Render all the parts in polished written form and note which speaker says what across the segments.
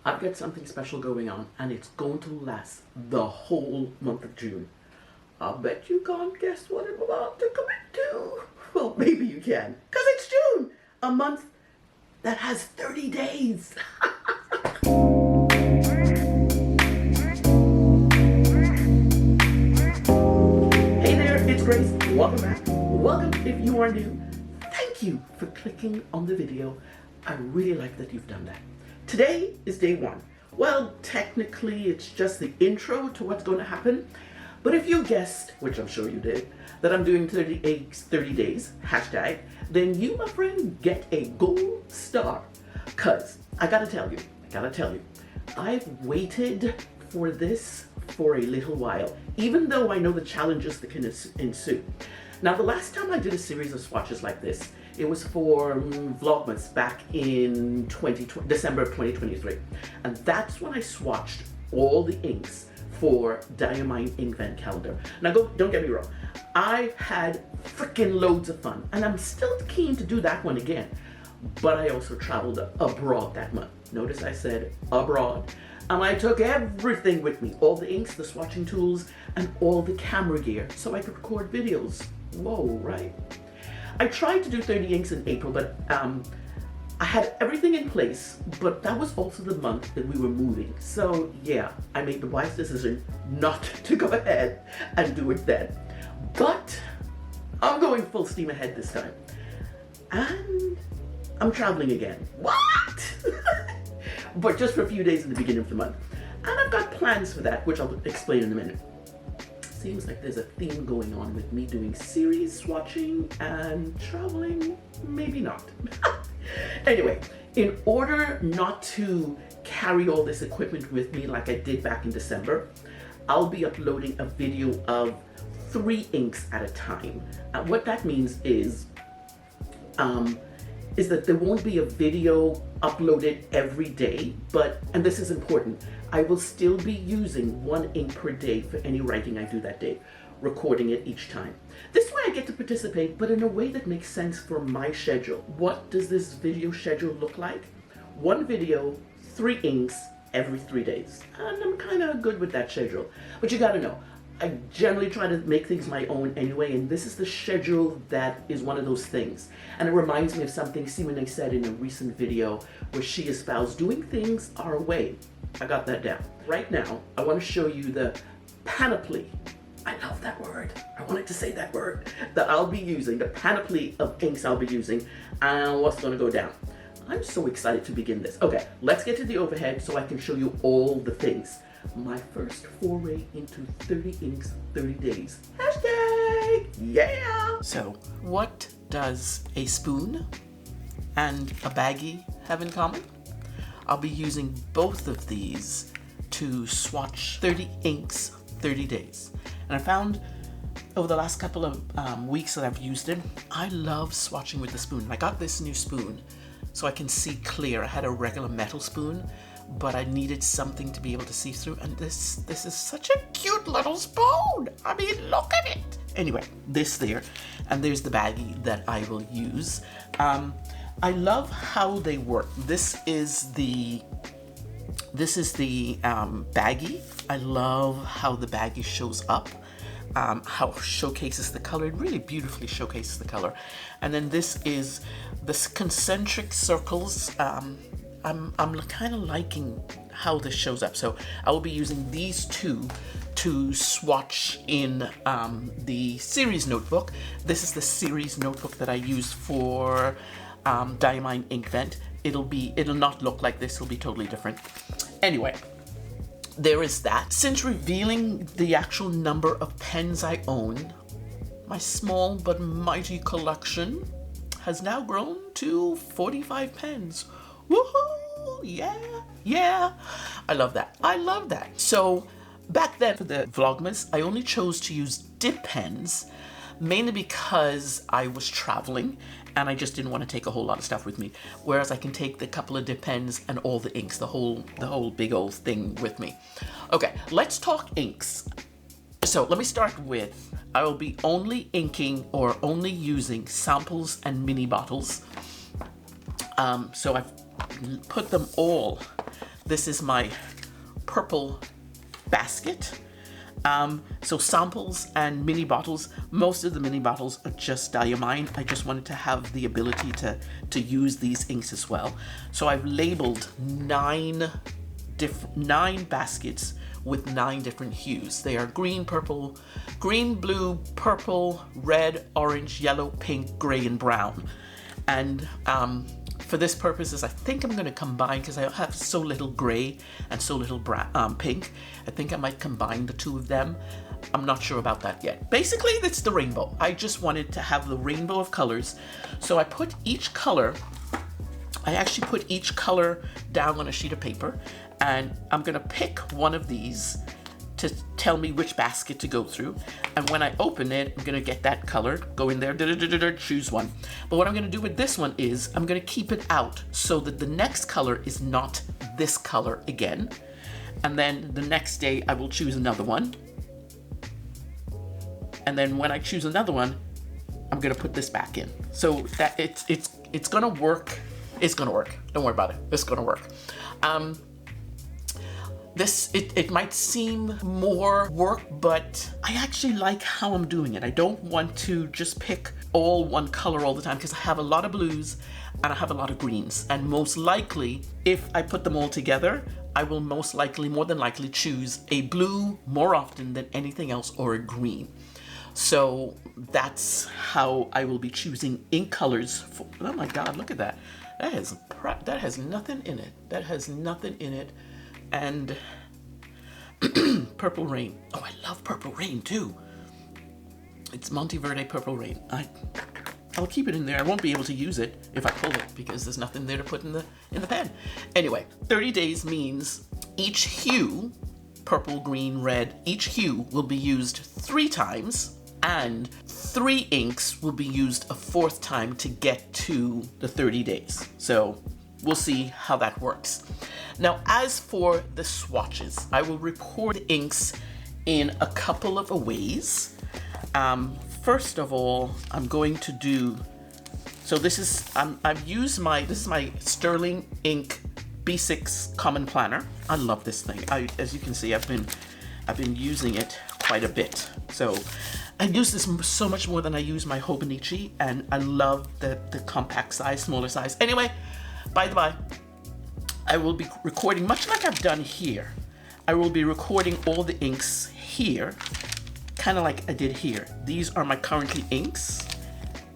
Speaker 1: I've got something special going on, and it's going to last the whole month of June. I bet you can't guess what I'm about to commit to. Well, maybe you can, because it's June, a month that has 30 days. Hey there, it's Grace. Welcome back. Welcome if you are new. Thank you for clicking on the video. I really like that you've done that. Today is day one. Well, technically it's just the intro to what's going to happen. But if you guessed, which I'm sure you did, that I'm doing 30 days, hashtag, then you, my friend, get a gold star. Cause I gotta tell you, I've waited for this for a little while, even though I know the challenges that can ensue. Now, the last time I did a series of swatches like this, it was for Vlogmas back in December of 2023. And that's when I swatched all the inks for Davinci Inkvent calendar. Now, don't get me wrong. I had freaking loads of fun, and I'm still keen to do that one again. But I also traveled abroad that month. Notice I said abroad. And I took everything with me, all the inks, the swatching tools, and all the camera gear, so I could record videos. Whoa, right? I tried to do 30 inks in April, but I had everything in place, but that was also the month that we were moving. So yeah, I made the wise decision not to go ahead and do it then. But I'm going full steam ahead this time. And I'm traveling again. What? But just for a few days in the beginning of the month. And I've got plans for that, which I'll explain in a minute. Seems like there's a theme going on with me doing series swatching and traveling. Maybe not. Anyway, in order not to carry all this equipment with me like I did back in December, I'll be uploading a video of 3 inks at a time. What that means is that there won't be a video uploaded every day, and this is important, I will still be using 1 ink per day for any writing I do that day, recording it each time. This way I get to participate, but in a way that makes sense for my schedule. What does this video schedule look like? 1 video, 3 inks every 3 days. And I'm kind of good with that schedule. But you gotta know, I generally try to make things my own anyway, and this is the schedule that is one of those things. And it reminds me of something Simone said in a recent video where she espoused doing things our way. I got that down. Right now, I want to show you the panoply. I love that word. I wanted to say that word. That I'll be using, the panoply of inks I'll be using, and what's going to go down. I'm so excited to begin this. Okay, let's get to the overhead so I can show you all the things. My first foray into 30 inks, 30 days. Hashtag, yeah! So, what does a spoon and a baggie have in common? I'll be using both of these to swatch 30 inks, 30 days. And I found over the last couple of weeks that I've used it, I love swatching with the spoon. I got this new spoon so I can see clear. I had a regular metal spoon, but I needed something to be able to see through, and this is such a cute little spoon. I mean, look at it. Anyway, this there, and there's the baggie that I will use. I love how they work. This is the baggie. I love how the baggie shows up, how it showcases the color. It really beautifully showcases the color. And then this is the concentric circles. I'm kind of liking how this shows up. So I will be using these two to swatch in the series notebook. This is the series notebook that I use for Davinci Inkvent. It'll not look like this, it'll be totally different. Anyway, there is that. Since revealing the actual number of pens I own, my small but mighty collection has now grown to 45 pens. Woohoo! Yeah. I love that. So back then for the Vlogmas, I only chose to use dip pens, mainly because I was traveling and I just didn't want to take a whole lot of stuff with me. Whereas I can take the couple of dip pens and all the inks, the whole big old thing with me. Okay, let's talk inks. So let me start with, I will be only inking or only using samples and mini bottles. So I've put them all This is my purple basket. So samples and mini bottles. Most of the mini bottles are just diamine. I just wanted to have the ability to use these inks as well. So I've labeled 9 baskets with 9 different hues. They are green, blue, purple, red, orange, yellow, pink, gray, and brown. And for this purposes, I think I'm going to combine, because I have so little gray and so little pink. I think I might combine the 2 of them. I'm not sure about that yet. Basically, it's the rainbow. I just wanted to have the rainbow of colors. So I put each color, I actually put each color down on a sheet of paper, and I'm going to pick one of these to tell me which basket to go through. And when I open it, I'm gonna get that color, go in there, choose one. But what I'm gonna do with this one is I'm gonna keep it out so that the next color is not this color again. And then the next day I will choose another one. And then when I choose another one, I'm gonna put this back in. So that it's gonna work. It's gonna work. Don't worry about it. It's gonna work. It might seem more work, but I actually like how I'm doing it. I don't want to just pick all one color all the time, because I have a lot of blues and I have a lot of greens. And most likely, if I put them all together, I will more than likely choose a blue more often than anything else, or a green. So that's how I will be choosing ink colors for, oh my God, look at that. That has nothing in it. That has nothing in it. And Purple Rain. Oh, I love Purple Rain too. It's Monteverde Purple Rain. I'll keep it in there. I won't be able to use it if I pull it, because there's nothing there to put in the pen. Anyway, 30 days means each hue, purple, green, red, each hue will be used 3 times, and 3 inks will be used a 4th time to get to the 30 days. So we'll see how that works. Now, as for the swatches, I will record inks in a couple of ways. First of all, I'm going to do, so this is, this is my Sterling Ink B6 Common Planner. I love this thing. As you can see, I've been using it quite a bit. So I use this so much more than I use my Hobonichi, and I love the compact size, smaller size. Anyway, by the by, I will be recording, much like I've done here. I will be recording all the inks here, kind of like I did here. These are my currently inks,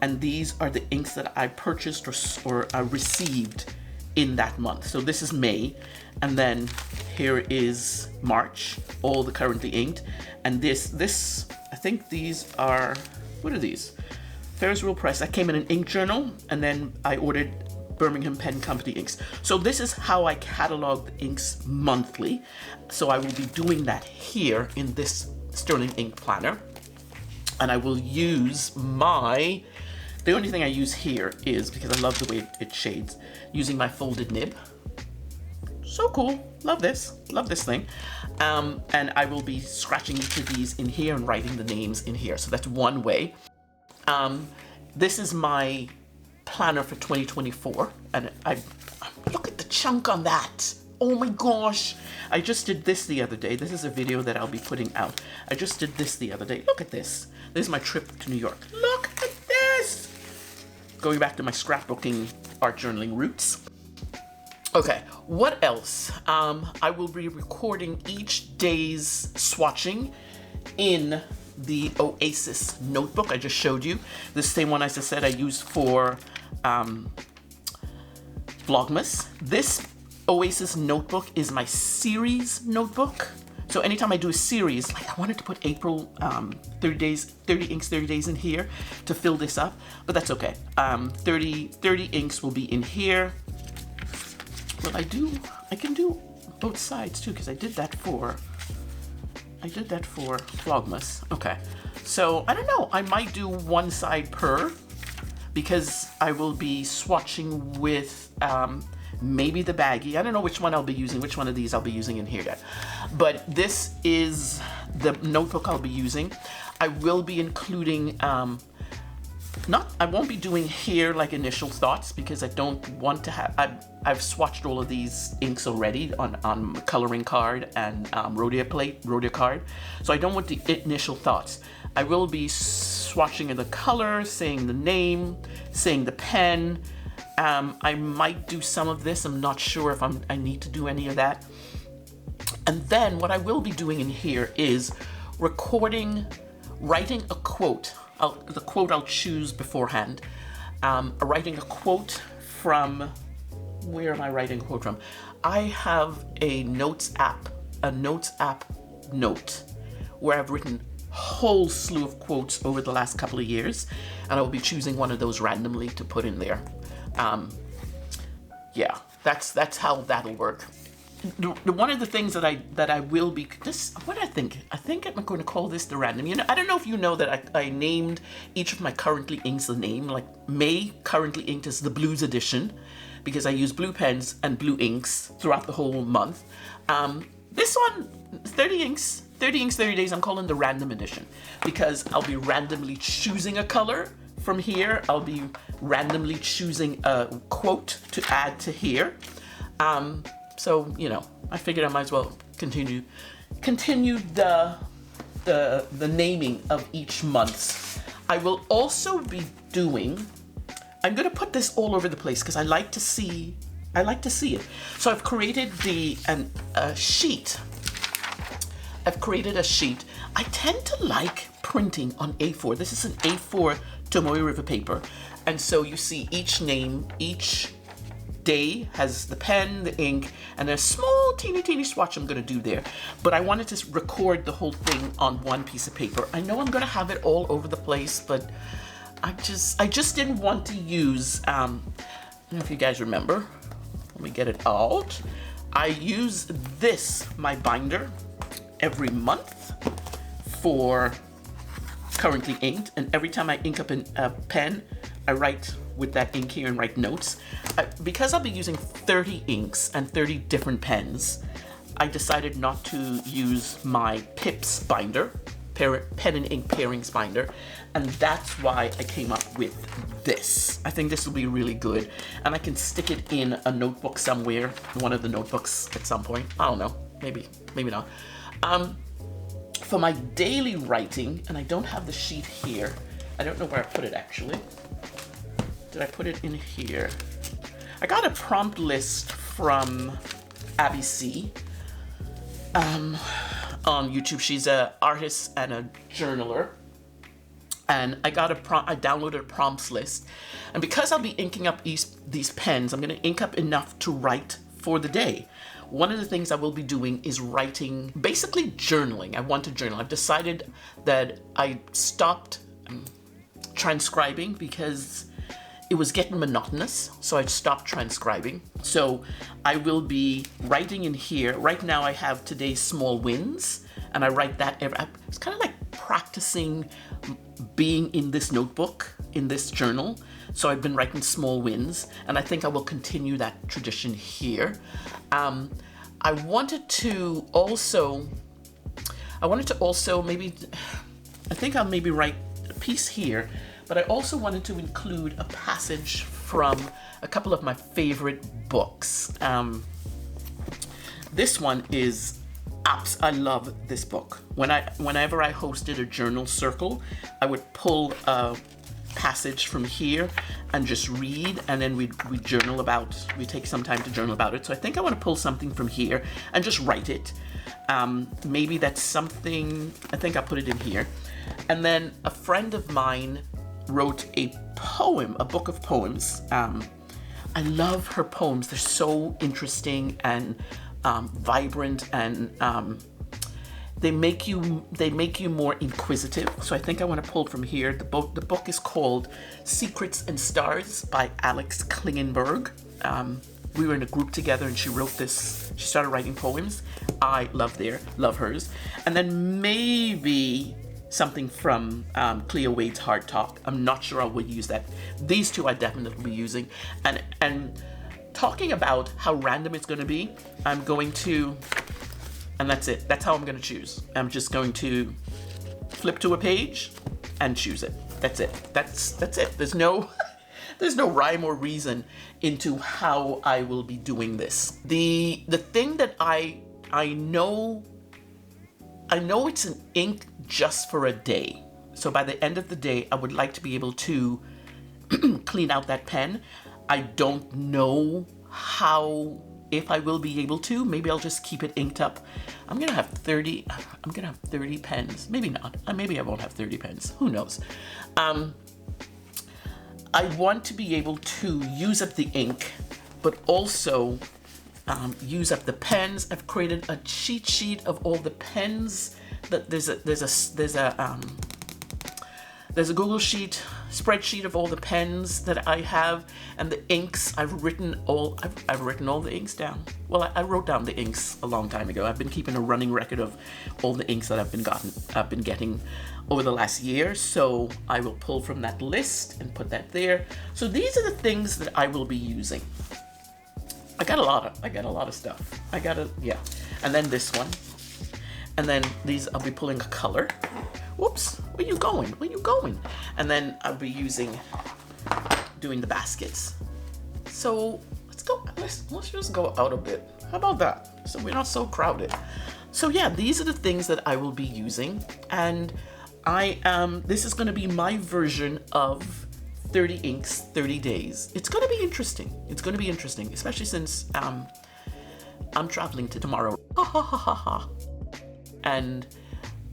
Speaker 1: and these are the inks that I purchased or received in that month. So this is May, and then here is March, all the currently inked. And this, I think these are, what are these? Ferris Wheel Press. I came in an ink journal, and then I ordered Birmingham Pen Company inks. So this is how I catalog the inks monthly. So I will be doing that here in this Sterling Ink Planner. And I will use the only thing I use here is, because I love the way it shades, using my folded nib. So cool, love this thing. And I will be scratching each of these in here and writing the names in here. So that's one way. This is my planner for 2024, and I look at the chunk on that. Oh my gosh, I just did this the other day. This is a video that I'll be putting out. I just did this the other day. Look at this. This is my trip to New York. Look at this. Going back to my scrapbooking, art journaling roots. Okay, what else? I will be recording each day's swatching in the Oasis notebook I just showed you. The same one, as I said, I used for Vlogmas. This Oasis notebook is my series notebook. So anytime I do a series, like I wanted to put April 30 days, 30 inks, 30 days in here to fill this up, but that's okay. 30 inks will be in here. But I can do both sides too, because I did that for Vlogmas. Okay, so I don't know, I might do one side per, because I will be swatching with maybe the baggie. I don't know which one I'll be using, which one of these I'll be using in here yet. But this is the notebook I'll be using. I will be including I won't be doing here like initial thoughts because I don't want to have, I've swatched all of these inks already on coloring card and rhodia card. So I don't want the initial thoughts. I will be swatching in the color, saying the name, saying the pen. I might do some of this. I'm not sure if I need to do any of that. And then what I will be doing in here is writing a quote. The quote I'll choose beforehand. Writing a quote from, where am I writing a quote from? I have a notes app note where I've written a whole slew of quotes over the last couple of years, and I will be choosing one of those randomly to put in there. Yeah, that's how that'll work. One of the things that I will be I think I'm going to call this the random. You know, I don't know if you know that I named each of my currently inks a name. Like May currently inked as the Blues edition because I use blue pens and blue inks throughout the whole month. This one, 30 inks, 30 days, I'm calling the random edition because I'll be randomly choosing a color from here. I'll be randomly choosing a quote to add to here. So, you know, I figured I might as well continue the naming of each month. I will also be doing, I'm going to put this all over the place because I like to see it. So I've created a sheet. I've created a sheet. I tend to like printing on A4. This is an A4 Tomoe River paper. And so you see each name, each day has the pen, the ink, and a small teeny swatch I'm going to do there. But I wanted to record the whole thing on one piece of paper. I know I'm going to have it all over the place, but I just didn't want to use, I don't know if you guys remember. Let me get it out. I use this, my binder, every month for currently inked, and every time I ink up a pen, I write with that ink here and write notes. Because I'll be using 30 inks and 30 different pens, I decided not to use my Pips binder, Pen and Ink Pairings binder, and that's why I came up with this. I think this will be really good, and I can stick it in a notebook somewhere, one of the notebooks at some point. I don't know, maybe not. For my daily writing, and I don't have the sheet here. I don't know where I put it actually. Did I put it in here? I got a prompt list from Abby C. On YouTube. She's an artist and a journaler. And I downloaded a prompts list. And because I'll be inking up these pens, I'm going to ink up enough to write for the day. One of the things I will be doing is writing, basically journaling. I want to journal. I've decided that I stopped transcribing because it was getting monotonous, so I stopped transcribing. So I will be writing in here. Right now I have today's small wins, and I write that it's kind of like practicing being in this notebook, in this journal. So I've been writing small wins, and I think I will continue that tradition here. I wanted to also maybe, I think I'll maybe write a piece here, but I also wanted to include a passage from a couple of my favorite books. This one is I love this book. Whenever I hosted a journal circle, I would pull a passage from here and just read, and then we take some time to journal about it. So I think I want to pull something from here and just write it. Maybe that's something, I think I'll put it in here. And then a friend of mine wrote a book of poems. I love her poems. They're so interesting and vibrant, and they make you more inquisitive. So I think I want to pull from here. The book is called Secrets and Stars by Alex Klingenberg. We were in a group together and she wrote this. She started writing poems. I love hers. And then maybe something from Cleo Wade's Hard Talk. I'm not sure I would use that. These two I definitely will be using. And talking about how random it's going to be, I'm going to, and that's it. That's how I'm going to choose. I'm just going to flip to a page and choose it. That's it. That's it. There's no there's no rhyme or reason into how I will be doing this. The thing that I know it's an ink just for a day. So by the end of the day, I would like to be able to clean out that pen. I don't know if I will be able to. Maybe I'll just keep it inked up. I'm gonna have 30 pens. Maybe not. Maybe I won't have 30 pens. Who knows? I want to be able to use up the ink, but also use up the pens. I've created a cheat sheet of all the pens. That there's a Google sheet, spreadsheet of all the pens that I have and the inks. I've written all the inks down. Well, I wrote down the inks a long time ago. I've been keeping a running record of all the inks that I've been getting over the last year. So I will pull from that list and put that there. So these are the things that I will be using. I got a lot of stuff. And then this one. And then these, I'll be pulling a color. Whoops, where you going? Where you going? And then I'll be doing the baskets. So let's just go out a bit. How about that? So we're not so crowded. So yeah, these are the things that I will be using. And this is gonna be my version of 30 inks, 30 days. It's gonna be interesting. It's gonna be interesting, especially since I'm traveling to tomorrow. And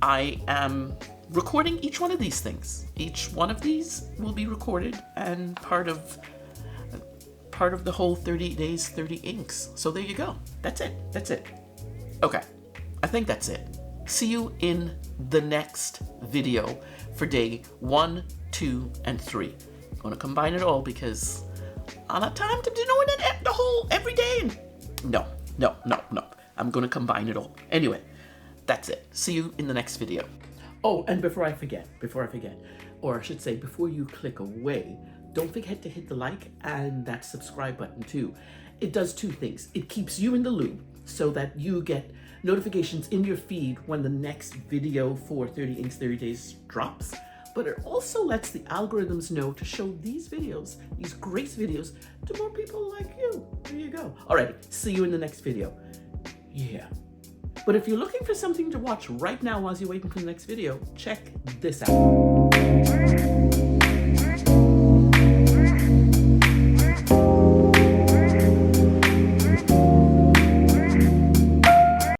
Speaker 1: I am recording each one of these things. Each one of these will be recorded and part of the whole 30 days, 30 inks. So there you go. That's it. Okay, I think that's it. See you in the next video for day 1, 2, and 3. I'm gonna combine it all because I don't have time to do it the whole every day. No. I'm gonna combine it all. Anyway, that's it. See you in the next video. Oh, and before I forget, or I should say before you click away, don't forget to hit the like and that subscribe button too. It does two things. It keeps you in the loop so that you get notifications in your feed when the next video for 30 Inks 30 Days drops. But it also lets the algorithms know to show these videos, these great videos, to more people like you. There you go. All right, see you in the next video. Yeah. But if you're looking for something to watch right now while you're waiting for the next video, check this out.